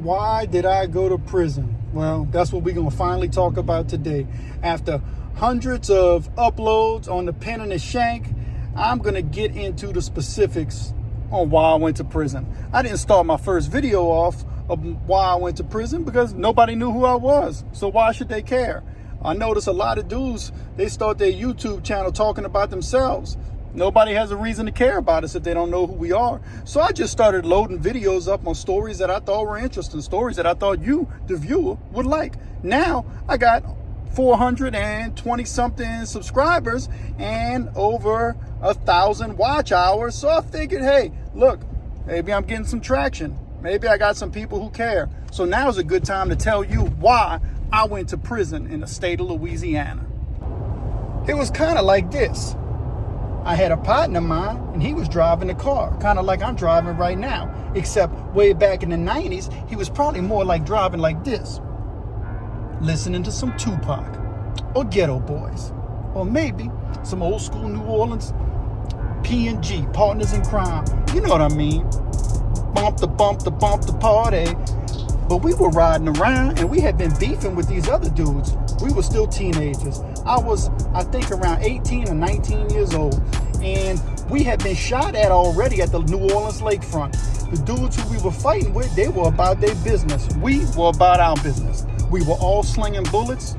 Why did I go to prison? Well, that's what we're going to finally talk about today. After hundreds of uploads on the Pen and The Shank, I'm going to get into the specifics on why I went to prison. I didn't start my first video off of why I went to prison because nobody knew who I was. So why should they care? I notice a lot of dudes, they start their YouTube channel talking about themselves. Nobody has a reason to care about us if they don't know who we are. So I just started loading videos up on stories that I thought were interesting, stories that I thought you, the viewer, would like. Now I got 420 something subscribers and over 1,000 watch hours. So I figured, hey, look, maybe I'm getting some traction. Maybe I got some people who care. So now's a good time to tell you why I went to prison in the state of Louisiana. It was kind of like this. I had a partner of mine, and he was driving the car, kind of like I'm driving right now, except way back in the 90s, he was probably more like driving like this, listening to some Tupac, or Ghetto Boys, or maybe some old school New Orleans P&G, Partners in Crime. You know what I mean? Bump the party. But we were riding around, and we had been beefing with these other dudes. We were still teenagers. I was, I think, around 18 or 19 years old. And we had been shot at already at the New Orleans lakefront. The dudes who we were fighting with, they were about their business. We were about our business. We were all slinging bullets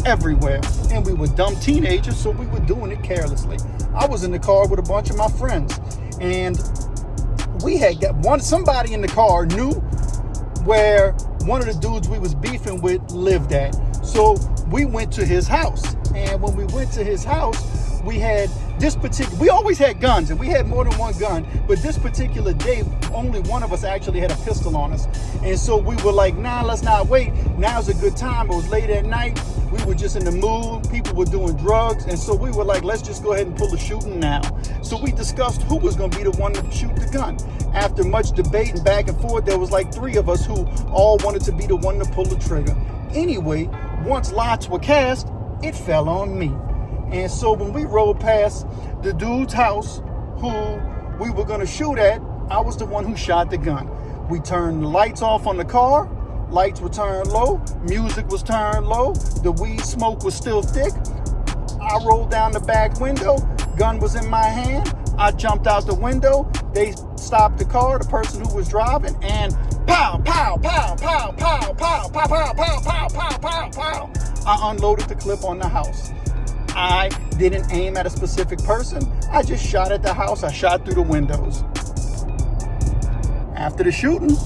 everywhere. And we were dumb teenagers, so we were doing it carelessly. I was in the car with a bunch of my friends. And we had got somebody in the car knew where one of the dudes we was beefing with lived at. So we went to his house. And when we went to his house, we had this we always had guns, and we had more than one gun, but this particular day, only one of us actually had a pistol on us. And so we were like, nah, let's not wait. Now's a good time. It was late at night. We were just in the mood. People were doing drugs. And so we were like, let's just go ahead and pull the shooting now. So we discussed who was going to be the one to shoot the gun. After much debate and back and forth, there was like 3 of us who all wanted to be the one to pull the trigger. Anyway, once lots were cast, it fell on me. And so when we rode past the dude's house who we were going to shoot at, I was the one who shot the gun. We turned the lights off on the car. Lights were turned low. Music was turned low. The weed smoke was still thick. I rolled down the back window. Gun was in my hand. I jumped out the window. They stopped the car, the person who was driving, and pow, pow, pow, pow, pow, pow, pow, pow, pow, pow, pow, pow, pow. I unloaded the clip on the house. I didn't aim at a specific person. I just shot at the house. I shot through the windows. After the shooting,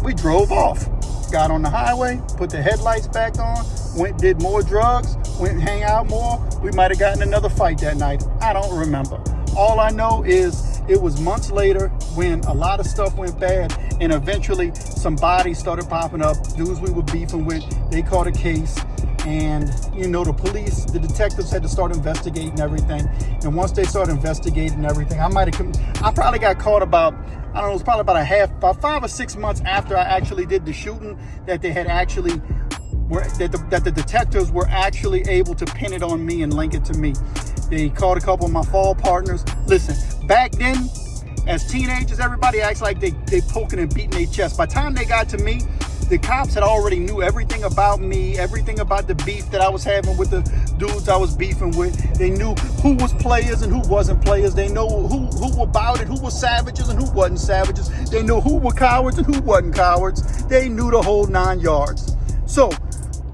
we drove off. Got on the highway, put the headlights back on, went did more drugs, went hang out more. We might have gotten another fight that night. I don't remember. All I know is it was months later when a lot of stuff went bad, and eventually some bodies started popping up. Dudes we were beefing with, they caught a case. And, you know, the police, the detectives had to start investigating everything. And once they started investigating everything, I probably got caught about, I don't know, it was probably about 5 or 6 months after I actually did the shooting that they had actually, that the detectives were actually able to pin it on me and link it to me. They called a couple of my fall partners. Listen, back then, as teenagers, everybody acts like they poking and beating their chest. By the time they got to me, the cops had already knew everything about me, everything about the beef that I was having with the dudes I was beefing with. They knew who was players and who wasn't players. They know who were about it, who were savages and who wasn't savages. They knew who were cowards and who wasn't cowards. They knew the whole 9 yards. So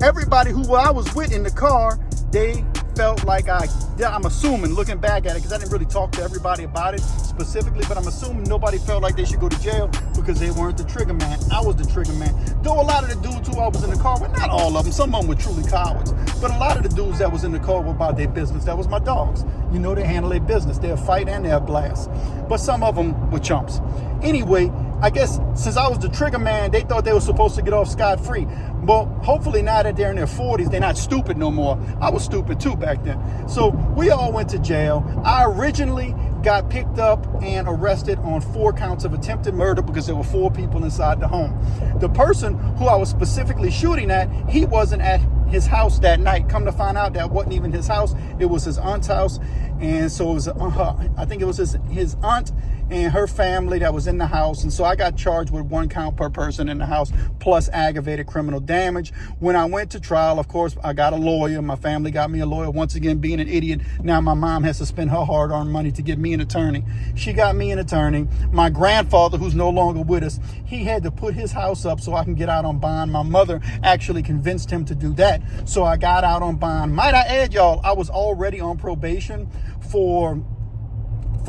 everybody who I was with in the car, they felt like I'm assuming, looking back at it, because I didn't really talk to everybody about it specifically, but I'm assuming nobody felt like they should go to jail because they weren't the trigger man. I was the trigger man. Though a lot of the dudes who I was in the car with, not all of them, some of them were truly cowards, but a lot of the dudes that was in the car were about their business. That was my dogs. You know, they handle their business. They'll fight and they'll blast. But some of them were chumps. Anyway, I guess since I was the trigger man, they thought they were supposed to get off scot-free. Well, hopefully now that they're in their 40s, they're not stupid no more. I was stupid too back then. So we all went to jail. I originally got picked up and arrested on 4 counts of attempted murder because there were 4 people inside the home. The person who I was specifically shooting at, he wasn't at his house that night. Come to find out, that wasn't even his house. It was his aunt's house. And so it was, I think it was his aunt and her family that was in the house. And so I got charged with 1 count per person in the house, plus aggravated criminal damage. When I went to trial, of course, I got a lawyer. My family got me a lawyer. Once again, being an idiot, now my mom has to spend her hard-earned money to get me an attorney. She got me an attorney. My grandfather, who's no longer with us, he had to put his house up so I can get out on bond. My mother actually convinced him to do that. So I got out on bond. Might I add, y'all, I was already on probation for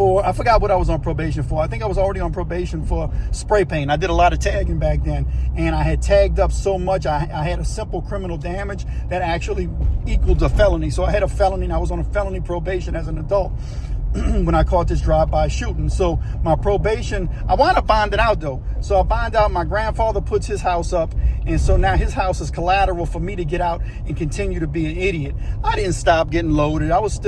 I forgot what I was on probation for. I think I was already on probation for spray paint. I did a lot of tagging back then, and I had tagged up so much. I had a simple criminal damage that actually equaled a felony. So I had a felony, and I was on a felony probation as an adult when I caught this drive-by shooting. So my probation, I wound up bonding out though. So I bond out, my grandfather puts his house up, and so now his house is collateral for me to get out and continue to be an idiot. I didn't stop getting loaded. I was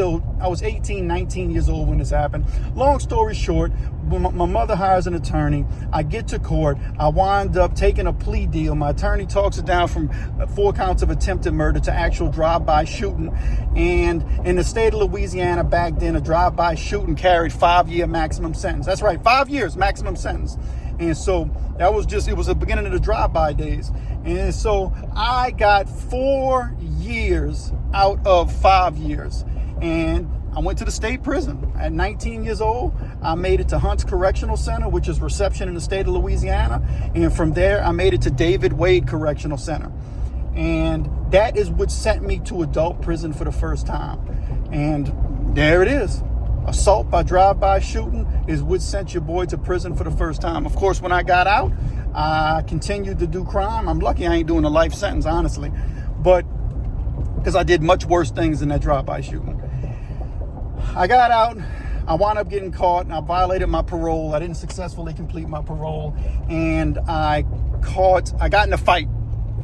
18, 19 years old when this happened. Long story short, my mother hires an attorney. I get to court. I wind up taking a plea deal. My attorney talks it down from 4 counts of attempted murder to actual drive-by shooting. And in the state of Louisiana back then, a drive-by shooting carried 5-year maximum sentence. That's right, 5 years maximum sentence. And so that was it was the beginning of the drive-by days. And so I got 4 years out of 5 years. And I went to the state prison. At 19 years old, I made it to Hunt's Correctional Center, which is reception in the state of Louisiana. And from there, I made it to David Wade Correctional Center. And that is what sent me to adult prison for the first time. And there it is. Assault by drive-by shooting is what sent your boy to prison for the first time. Of course, when I got out, I continued to do crime. I'm lucky I ain't doing a life sentence, honestly. But because I did much worse things than that drive-by shooting. I got out. I wound up getting caught, and I violated my parole. I didn't successfully complete my parole. And I got in a fight.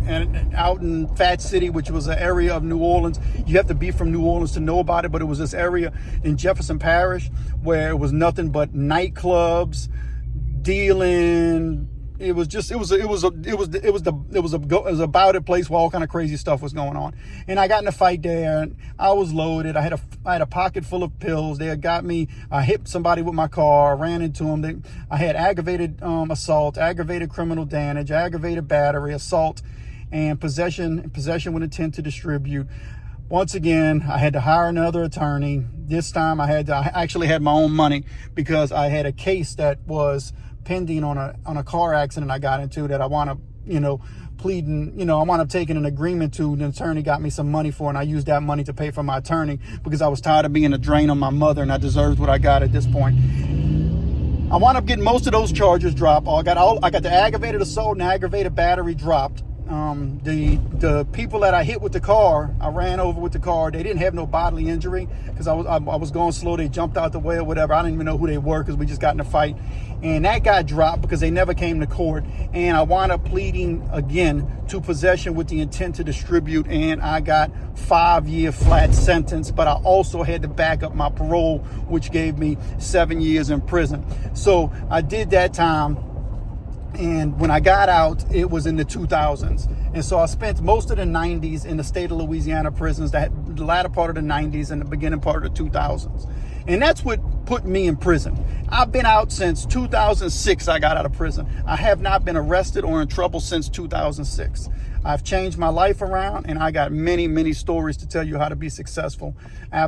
And out in Fat City, which was an area of New Orleans. You have to be from New Orleans to know about it, but it was this area in Jefferson Parish where it was nothing but nightclubs, dealing. It was about a place where all kind of crazy stuff was going on. And I got in a fight there, and I was loaded. I had a pocket full of pills. They had got me. I hit somebody with my car. I ran into them. I had aggravated assault, aggravated criminal damage, aggravated battery, assault, and possession with intent to distribute. Once again, I had to hire another attorney. This time I actually had my own money because I had a case that was pending on a car accident I got into that I wound up, pleading, I wound up taking an agreement to. The attorney got me some money for, and I used that money to pay for my attorney because I was tired of being a drain on my mother, and I deserved what I got at this point. I wound up getting most of those charges dropped. I got the aggravated assault and aggravated battery dropped. The people that I hit with the car, I ran over with the car. They didn't have no bodily injury because I was going slow. They jumped out the way or whatever. I didn't even know who they were because we just got in a fight. And that got dropped because they never came to court. And I wound up pleading again to possession with the intent to distribute. And I got 5-year flat sentence. But I also had to back up my parole, which gave me 7 years in prison. So I did that time. And when I got out, it was in the 2000s. And so I spent most of the 90s in the state of Louisiana prisons, the latter part of the 90s and the beginning part of the 2000s. And that's what put me in prison. I've been out since 2006. I got out of prison. I have not been arrested or in trouble since 2006. I've changed my life around, and I got many, many stories to tell you how to be successful.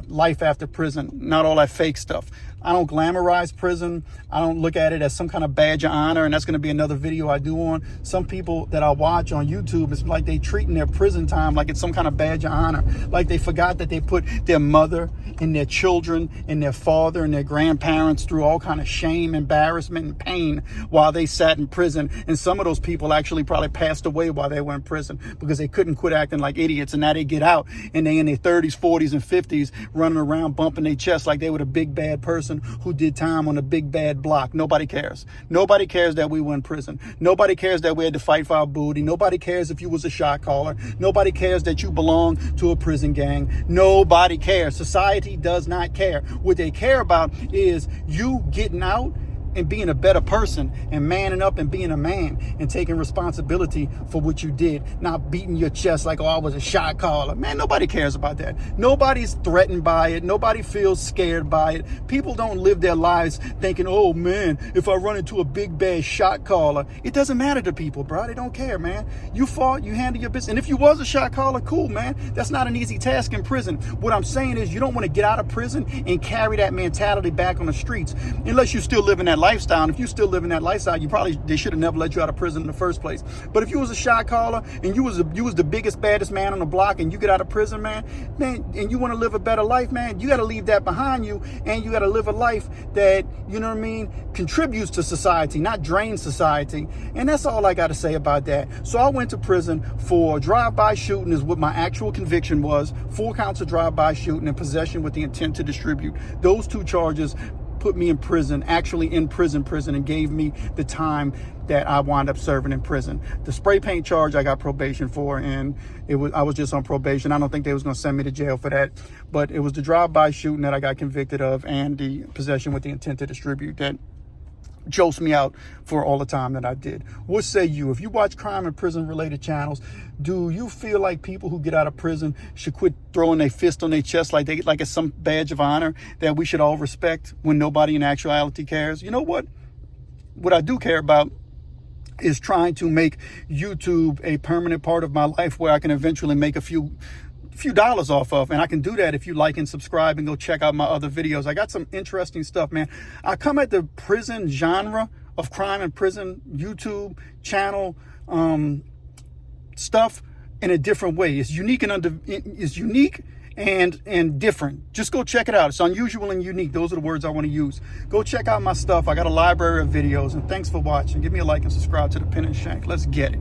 Life after prison, not all that fake stuff. I don't glamorize prison. I don't look at it as some kind of badge of honor, and that's going to be another video I do on. Some people that I watch on YouTube, it's like they treating their prison time like it's some kind of badge of honor. Like they forgot that they put their mother and their children and their father and their grandparents through all kind of shame, embarrassment, and pain while they sat in prison. And some of those people actually probably passed away while they were in prison because they couldn't quit acting like idiots. And now they get out and they in their 30s, 40s, and 50s running around bumping their chest like they were the big bad person who did time on the big bad block. Nobody cares. Nobody cares that we were in prison. Nobody cares that we had to fight for our booty. Nobody cares if you was a shot caller. Nobody cares that you belong to a prison gang. Nobody cares. Society does not care. What they care about is you getting out and being a better person and manning up and being a man and taking responsibility for what you did, not beating your chest like, oh, I was a shot caller. Man, nobody cares about that. Nobody's threatened by it. Nobody feels scared by it. People don't live their lives thinking, oh man, if I run into a big bad shot caller. It doesn't matter to people, bro. They don't care, man. You fought, you handled your business. And if you was a shot caller, cool, man. That's not an easy task in prison. What I'm saying is you don't want to get out of prison and carry that mentality back on the streets, unless you're still living that lifestyle. And if you still living that lifestyle, they should have never let you out of prison in the first place. But if you was a shot caller and you was the biggest, baddest man on the block and you get out of prison, man, and you want to live a better life, man, you got to leave that behind you, and you got to live a life that, you know what I mean, contributes to society, not drains society. And that's all I got to say about that. So I went to prison for drive-by shooting is what my actual conviction was. 4 counts of drive-by shooting and possession with the intent to distribute. Those 2 charges put me in prison, actually in prison, and gave me the time that I wound up serving in prison. The spray paint charge I got probation for, and I was just on probation. I don't think they was going to send me to jail for that, but it was the drive-by shooting that I got convicted of and the possession with the intent to distribute that jolts me out for all the time that I did. What say you? If you watch crime and prison related channels, do you feel like people who get out of prison should quit throwing their fist on their chest like it's some badge of honor that we should all respect when nobody in actuality cares? You know what? What I do care about is trying to make YouTube a permanent part of my life where I can eventually make a few dollars off of. And I can do that if you like and subscribe and go check out my other videos. I got some interesting stuff, man. I come at the prison genre of crime and prison YouTube channel stuff in a different way. It's unique and different. Just go check it out. It's unusual and unique. Those are the words I want to use. Go check out my stuff. I got a library of videos, and thanks for watching. Give me a like and subscribe to the Pen and Shank. Let's get it.